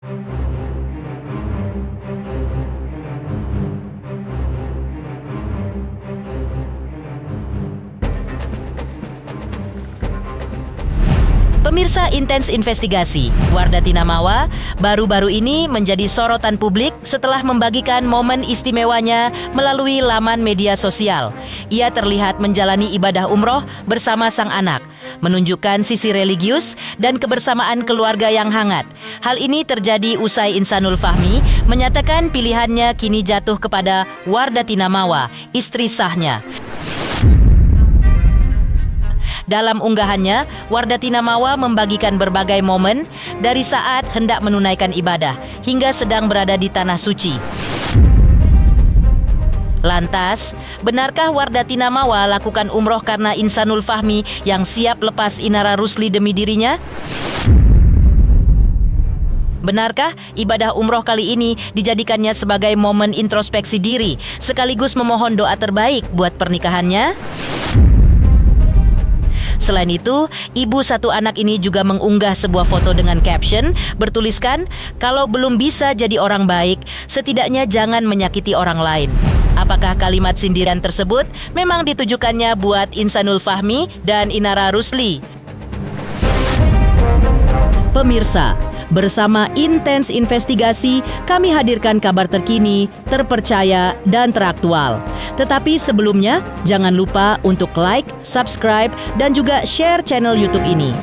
Pemirsa Intens Investigasi, Wardah Tinamawa baru-baru ini menjadi sorotan publik setelah membagikan momen istimewanya melalui laman media sosial. Ia terlihat menjalani ibadah umroh bersama sang anak, menunjukkan sisi religius dan kebersamaan keluarga yang hangat. Hal ini terjadi usai Insanul Fahmi menyatakan pilihannya kini jatuh kepada Wardah Tinamawa, istri sahnya. Dalam unggahannya, Wardah Tinamawa membagikan berbagai momen dari saat hendak menunaikan ibadah hingga sedang berada di Tanah Suci. Lantas, benarkah Wardah Tinamawa lakukan umroh karena Insanul Fahmi yang siap lepas Inara Rusli demi dirinya? Benarkah ibadah umroh kali ini dijadikannya sebagai momen introspeksi diri sekaligus memohon doa terbaik buat pernikahannya? Selain itu, ibu satu anak ini juga mengunggah sebuah foto dengan caption bertuliskan, "Kalau belum bisa jadi orang baik, setidaknya jangan menyakiti orang lain." Apakah kalimat sindiran tersebut memang ditujukannya buat Insanul Fahmi dan Inara Rusli? Pemirsa, bersama Intens Investigasi, kami hadirkan kabar terkini, terpercaya, dan teraktual. Tetapi sebelumnya, jangan lupa untuk like, subscribe, dan juga share channel YouTube ini.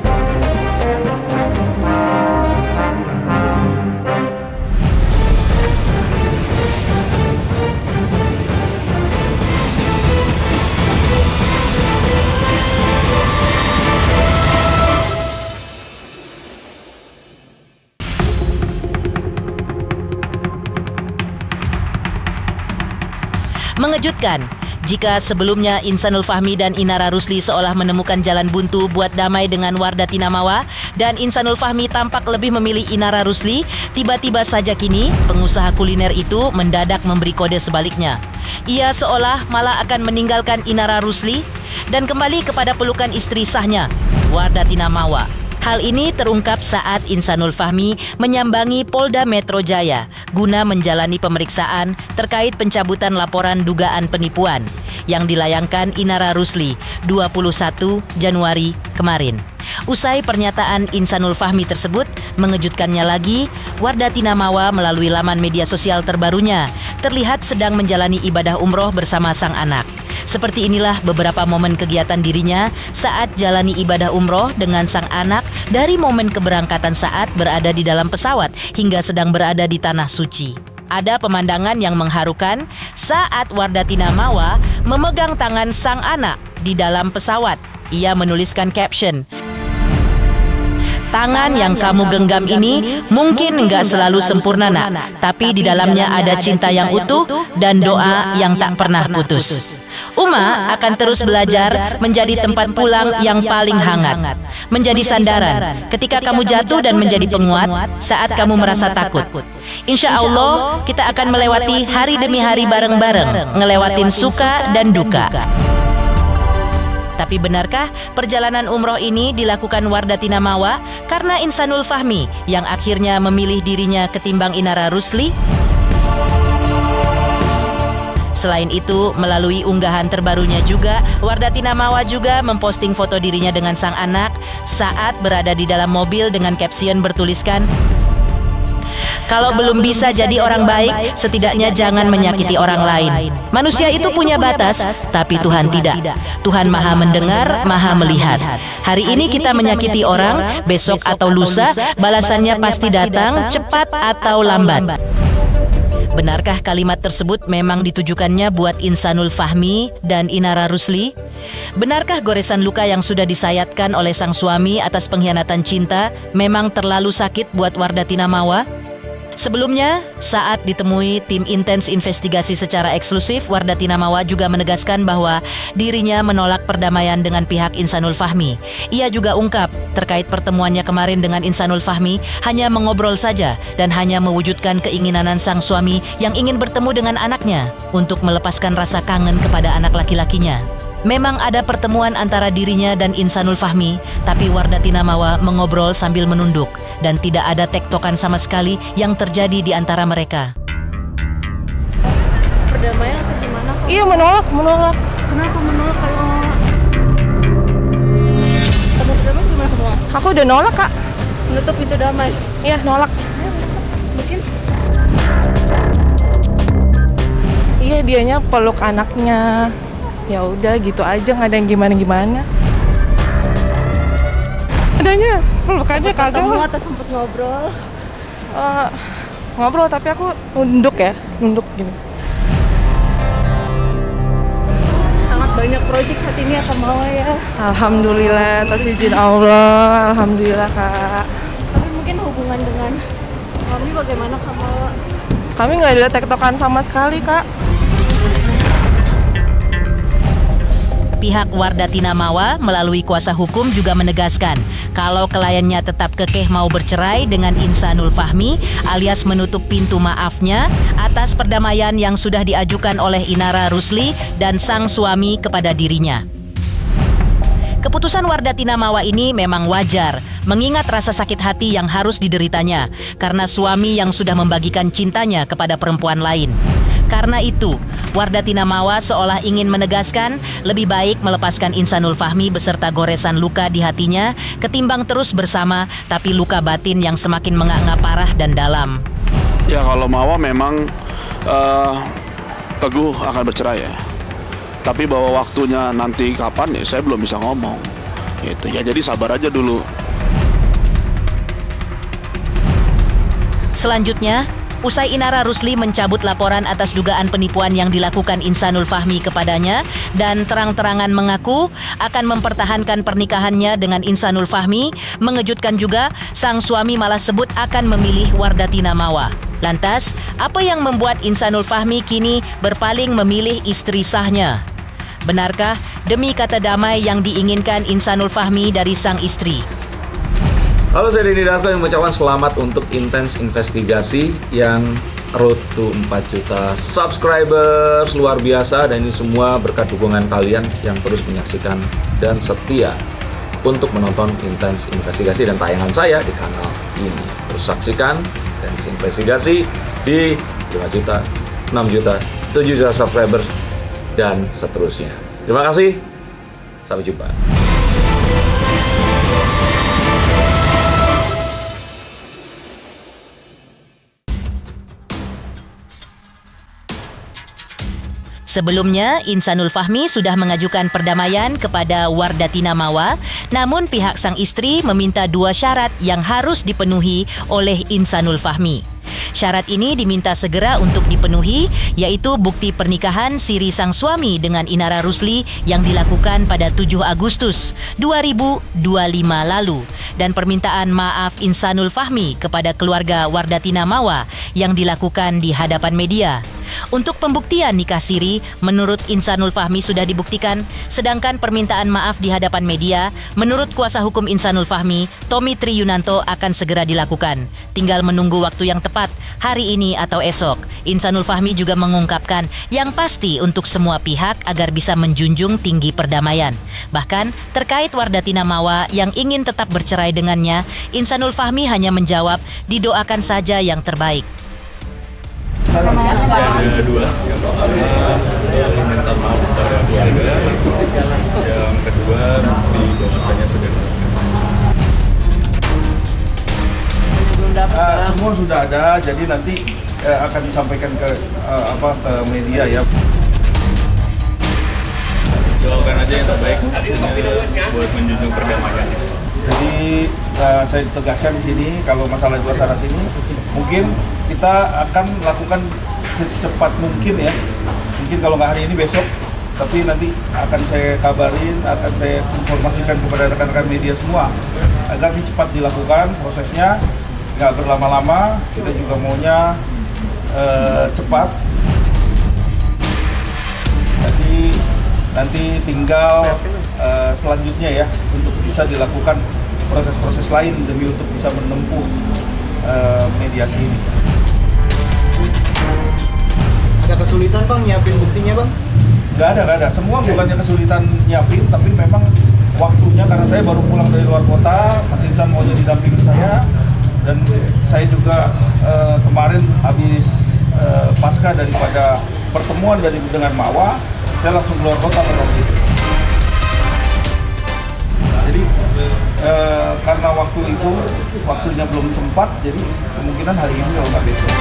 Mengejutkan, jika sebelumnya Insanul Fahmi dan Inara Rusli seolah menemukan jalan buntu buat damai dengan Wardah Tinamawa dan Insanul Fahmi tampak lebih memilih Inara Rusli, tiba-tiba saja kini pengusaha kuliner itu mendadak memberi kode sebaliknya. Ia seolah malah akan meninggalkan Inara Rusli dan kembali kepada pelukan istri sahnya, Wardah Tinamawa. Hal ini terungkap saat Insanul Fahmi menyambangi Polda Metro Jaya guna menjalani pemeriksaan terkait pencabutan laporan dugaan penipuan yang dilayangkan Inara Rusli 21 Januari kemarin. Usai pernyataan Insanul Fahmi tersebut, mengejutkannya lagi, Wardah Tinamawa melalui laman media sosial terbarunya terlihat sedang menjalani ibadah umroh bersama sang anak. Seperti inilah beberapa momen kegiatan dirinya saat jalani ibadah umroh dengan sang anak dari momen keberangkatan saat berada di dalam pesawat hingga sedang berada di Tanah Suci. Ada pemandangan yang mengharukan saat Wardah Tinamawa memegang tangan sang anak di dalam pesawat. Ia menuliskan caption, "Tangan yang kamu genggam ini mungkin nggak selalu sempurna nak, tapi di dalamnya ada cinta yang utuh dan doa yang tak pernah putus. Uma akan terus belajar menjadi tempat pulang yang paling hangat, menjadi sandaran ketika kamu jatuh dan menjadi penguat saat kamu merasa takut. Insya Allah kita akan melewati hari demi hari bareng-bareng, ngelewatin suka dan duka." Tapi benarkah perjalanan umroh ini dilakukan Wardah Tinamawa karena Insanul Fahmi yang akhirnya memilih dirinya ketimbang Inara Rusli? Selain itu, melalui unggahan terbarunya juga, Wardah Tinamawa juga memposting foto dirinya dengan sang anak saat berada di dalam mobil dengan caption bertuliskan, "Kalau belum bisa jadi orang baik, setidaknya jangan menyakiti orang lain. Manusia itu punya batas, tapi Tuhan tidak. Tuhan Maha mendengar, Maha melihat. Hari ini kita menyakiti orang, besok atau lusa, balasannya pasti datang, cepat atau lambat." Benarkah kalimat tersebut memang ditujukannya buat Insanul Fahmi dan Inara Rusli? Benarkah goresan luka yang sudah disayatkan oleh sang suami atas pengkhianatan cinta memang terlalu sakit buat Wardah Tinamawa? Sebelumnya, saat ditemui tim Intens Investigasi secara eksklusif, Wardah Tinamawa juga menegaskan bahwa dirinya menolak perdamaian dengan pihak Insanul Fahmi. Ia juga ungkap terkait pertemuannya kemarin dengan Insanul Fahmi hanya mengobrol saja dan hanya mewujudkan keinginan sang suami yang ingin bertemu dengan anaknya untuk melepaskan rasa kangen kepada anak laki-lakinya. Memang ada pertemuan antara dirinya dan Insanul Fahmi, tapi Wardah Tinamawa mengobrol sambil menunduk dan tidak ada tektokan sama sekali yang terjadi di antara mereka. Perdamaian atau gimana? Iya, menolak. Kenapa menolak kalau kamu berdamai gimana kamu? Aku udah nolak, Kak. Menutup pintu damai. Iya, nolak. Mungkin Iya, dianya peluk anaknya. Ya udah gitu aja, nggak ada yang gimana-gimana. Adanya peluk aja kagak ketemu lah. atau sempet ngobrol. Ngobrol tapi aku nunduk gini. Sangat banyak proyek saat ini ya Kamawa ya. Alhamdulillah, atas izin Allah. Alhamdulillah, Kak. Tapi mungkin hubungan dengan kami bagaimana Kamawa? Kami nggak ada tektokan sama sekali, Kak. Pihak Wardah Tinamawa melalui kuasa hukum juga menegaskan kalau kliennya tetap kekeh mau bercerai dengan Insanul Fahmi alias menutup pintu maafnya atas perdamaian yang sudah diajukan oleh Inara Rusli dan sang suami kepada dirinya. Keputusan Wardah Tinamawa ini memang wajar, mengingat rasa sakit hati yang harus dideritanya karena suami yang sudah membagikan cintanya kepada perempuan lain. Karena itu, Wardah Tinamawa seolah ingin menegaskan lebih baik melepaskan Insanul Fahmi beserta goresan luka di hatinya ketimbang terus bersama tapi luka batin yang semakin menganga parah dan dalam. Ya kalau Mawa memang teguh akan bercerai ya. Tapi bahwa waktunya nanti kapan ya saya belum bisa ngomong. Gitu ya, jadi sabar aja dulu. Selanjutnya, usai Inara Rusli mencabut laporan atas dugaan penipuan yang dilakukan Insanul Fahmi kepadanya dan terang-terangan mengaku akan mempertahankan pernikahannya dengan Insanul Fahmi, mengejutkan juga sang suami malah sebut akan memilih Wardah Tinamawa. Lantas, apa yang membuat Insanul Fahmi kini berpaling memilih istri sahnya? Benarkah demi kata damai yang diinginkan Insanul Fahmi dari sang istri? Halo, saya Denny Darko yang mengucapkan selamat untuk Intens Investigasi yang road to 4 juta subscribers, luar biasa, dan ini semua berkat dukungan kalian yang terus menyaksikan dan setia untuk menonton Intens Investigasi dan tayangan saya di kanal ini. Terus saksikan Intens Investigasi di 5 juta, 6 juta, 7 juta subscribers dan seterusnya. Terima kasih, sampai jumpa. Sebelumnya, Insanul Fahmi sudah mengajukan perdamaian kepada Wardah Tinamawa, namun pihak sang istri meminta 2 syarat yang harus dipenuhi oleh Insanul Fahmi. Syarat ini diminta segera untuk dipenuhi, yaitu bukti pernikahan siri sang suami dengan Inara Rusli yang dilakukan pada 7 Agustus 2025 lalu, dan permintaan maaf Insanul Fahmi kepada keluarga Wardah Tinamawa yang dilakukan di hadapan media. Untuk pembuktian nikah siri, menurut Insanul Fahmi sudah dibuktikan, sedangkan permintaan maaf di hadapan media, menurut kuasa hukum Insanul Fahmi, Tommy Triyunanto akan segera dilakukan. Tinggal menunggu waktu yang tepat, hari ini atau esok. Insanul Fahmi juga mengungkapkan yang pasti untuk semua pihak agar bisa menjunjung tinggi perdamaian. Bahkan, terkait Wardah Tinamawa yang ingin tetap bercerai dengannya, Insanul Fahmi hanya menjawab, didoakan saja yang terbaik. Ada 2, yang pertama minta maaf kepada keluarga, yang kedua di bahwasanya sudah semua sudah ada, jadi nanti akan disampaikan ke media ya. doakan aja yang terbaik buat menjunjung perdamaian. Jadi saya tegaskan di sini kalau masalah 2 syarat ini mungkin kita akan lakukan secepat mungkin ya. Mungkin kalau nggak hari ini besok, tapi nanti akan saya kabarin, akan saya informasikan kepada rekan-rekan media semua agar ini cepat dilakukan prosesnya, nggak berlama-lama. Kita juga maunya cepat. Jadi nanti tinggal selanjutnya ya untuk bisa dilakukan proses-proses lain demi untuk bisa menempuh mediasi ini. Ada kesulitan Bang nyiapin buktinya Bang? Nggak ada. Semua bukannya kesulitan nyiapin, tapi memang waktunya karena saya baru pulang dari luar kota, Mas Insan mau jadi dampingin saya, dan saya juga kemarin habis pasca daripada pertemuan dengan Mawa, saya langsung keluar kota pada waktu itu. Jadi karena waktunya belum sempat, jadi kemungkinan hari ini kalau nggak besok.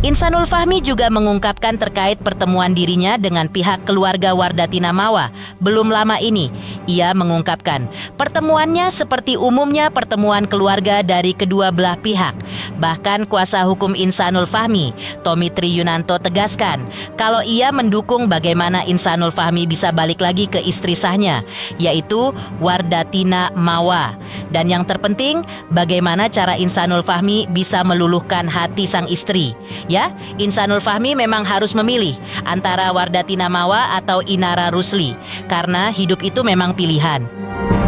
Insanul Fahmi juga mengungkapkan terkait pertemuan dirinya dengan pihak keluarga Wardatina Mawa. Belum lama ini, ia mengungkapkan pertemuannya seperti umumnya pertemuan keluarga dari kedua belah pihak. Bahkan kuasa hukum Insanul Fahmi, Tommy Triyunanto, tegaskan kalau ia mendukung bagaimana Insanul Fahmi bisa balik lagi ke istri sahnya, yaitu Wardatina Mawa. Dan yang terpenting, bagaimana cara Insanul Fahmi bisa meluluhkan hati sang istri. Ya, Insanul Fahmi memang harus memilih antara Wardatina Mawa atau Inara Rusli, karena hidup itu memang pilihan.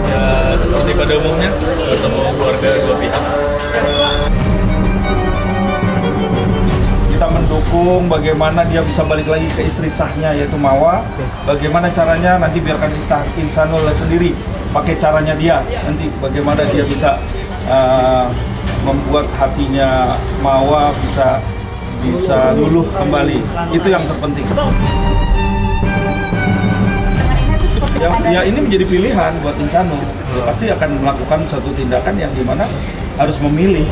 Ya, seperti pada umumnya, bertemu keluarga dua pihak. Kita mendukung bagaimana dia bisa balik lagi ke istri sahnya yaitu Mawa. Bagaimana caranya nanti biarkan Insanul sendiri pakai caranya dia. Nanti bagaimana dia bisa membuat hatinya Mawa bisa luluh kembali. Itu yang terpenting. Ya ini menjadi pilihan buat Insanul. Dia pasti akan melakukan suatu tindakan yang dimana harus memilih.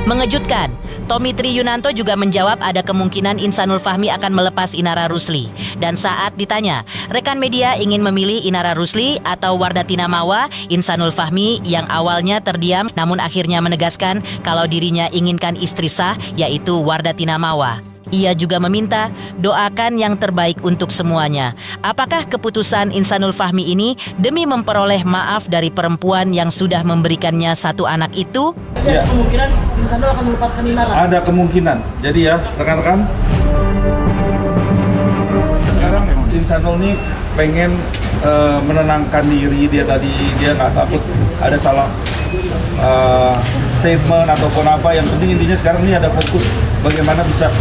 Mengejutkan, Tommy Triyunanto juga menjawab ada kemungkinan Insanul Fahmi akan melepas Inara Rusli. Dan saat ditanya, rekan media ingin memilih Inara Rusli atau Wardatina Mawa, Insanul Fahmi yang awalnya terdiam namun akhirnya menegaskan kalau dirinya inginkan istri sah yaitu Wardatina Mawa. Ia juga meminta doakan yang terbaik untuk semuanya. Apakah keputusan Insanul Fahmi ini demi memperoleh maaf dari perempuan yang sudah memberikannya satu anak itu? Ya. Kemungkinan Insanul akan melepaskan Inara. Ada kemungkinan. Jadi ya rekan-rekan, sekarang Insanul nih pengen menenangkan diri dia tadi. Dia nggak takut ada salah statement ataupun apa. Yang penting intinya sekarang ini ada fokus bagaimana bisa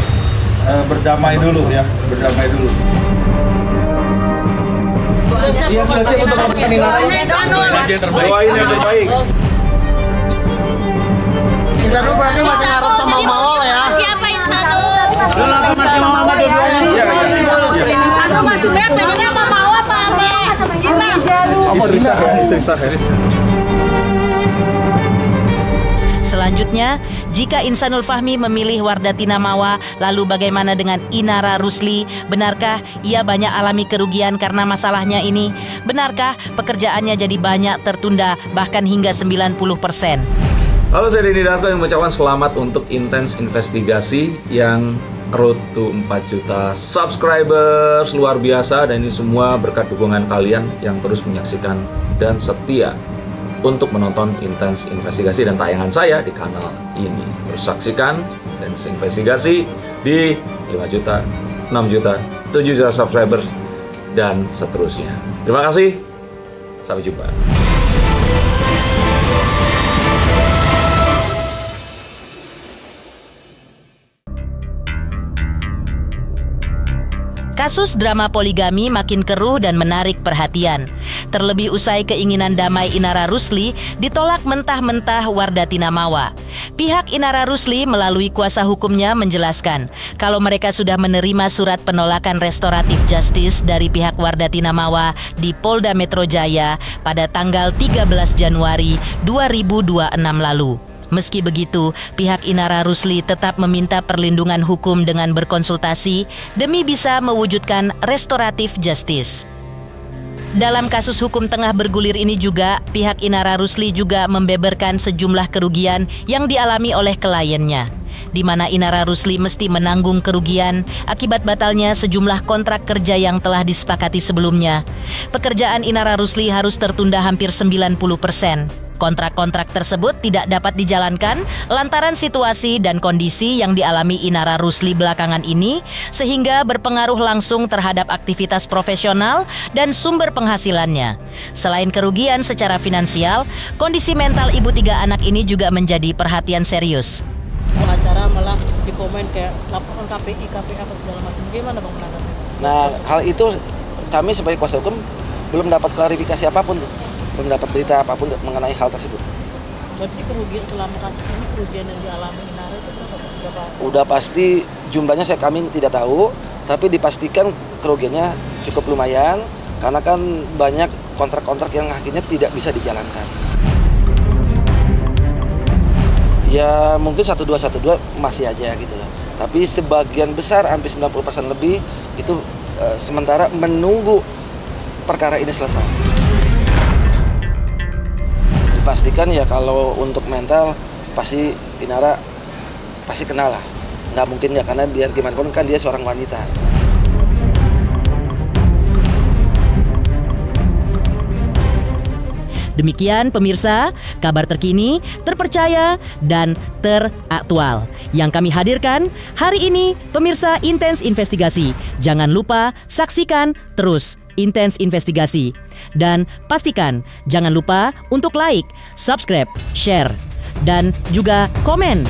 berdamai dulu ya, berdamai dulu. Iya, siap untuk melepaskan Inara. Doain yang terbaik. Insanul berarti masih ngarep sama Mawa ya. Siapa Insanul? Lu masih mau sama dua-duanya. Iya. Insanul masih pengennya sama Mawa apa sama Gina? Istri sah. Selanjutnya, jika Insanul Fahmi memilih Wardatina Mawa, lalu bagaimana dengan Inara Rusli? Benarkah ia banyak alami kerugian karena masalahnya ini? Benarkah pekerjaannya jadi banyak tertunda bahkan hingga 90%? Halo, saya Denny Darko yang mengucapkan selamat untuk Intens Investigasi yang road to 4 juta subscribers, luar biasa. Dan ini semua berkat dukungan kalian yang terus menyaksikan dan setia untuk menonton Intens Investigasi dan tayangan saya di kanal ini. Terus saksikan Intens Investigasi di 5 juta, 6 juta, 7 juta subscribers dan seterusnya. Terima kasih. Sampai jumpa. Kasus drama poligami makin keruh dan menarik perhatian. Terlebih usai keinginan damai Inara Rusli ditolak mentah-mentah Wardatina Mawa. Pihak Inara Rusli melalui kuasa hukumnya menjelaskan kalau mereka sudah menerima surat penolakan restoratif justice dari pihak Wardatina Mawa di Polda Metro Jaya pada tanggal 13 Januari 2026 lalu. Meski begitu, pihak Inara Rusli tetap meminta perlindungan hukum dengan berkonsultasi demi bisa mewujudkan restoratif justice. Dalam kasus hukum tengah bergulir ini juga, pihak Inara Rusli juga membeberkan sejumlah kerugian yang dialami oleh kliennya, di mana Inara Rusli mesti menanggung kerugian akibat batalnya sejumlah kontrak kerja yang telah disepakati sebelumnya. Pekerjaan Inara Rusli harus tertunda hampir 90%. Kontrak-kontrak tersebut tidak dapat dijalankan lantaran situasi dan kondisi yang dialami Inara Rusli belakangan ini, sehingga berpengaruh langsung terhadap aktivitas profesional dan sumber penghasilannya. Selain kerugian secara finansial, kondisi mental ibu 3 anak ini juga menjadi perhatian serius. Pengacara Inara malah di komen kayak laporan KPI apa segala macam. Gimana Bang menanggapi? Nah, hal itu kami sebagai kuasa hukum belum dapat klarifikasi apapun tuh. Belum dapat berita apapun mengenai hal tersebut. Berarti kerugian selama kasus ini, kerugian yang dialami Inara itu berapa? Udah pasti jumlahnya kami tidak tahu, tapi dipastikan kerugiannya cukup lumayan karena kan banyak kontrak-kontrak yang akhirnya tidak bisa dijalankan. Ya mungkin 1212 masih aja gitu loh. Tapi sebagian besar hampir 90% lebih itu sementara menunggu perkara ini selesai. Dipastikan ya kalau untuk mental pasti Inara pasti kenal lah. Nggak mungkin ya karena biar gimana pun kan dia seorang wanita. Demikian pemirsa, kabar terkini, terpercaya, dan teraktual yang kami hadirkan hari ini. Pemirsa Intens Investigasi, jangan lupa saksikan terus Intens Investigasi. Dan pastikan jangan lupa untuk like, subscribe, share, dan juga komen.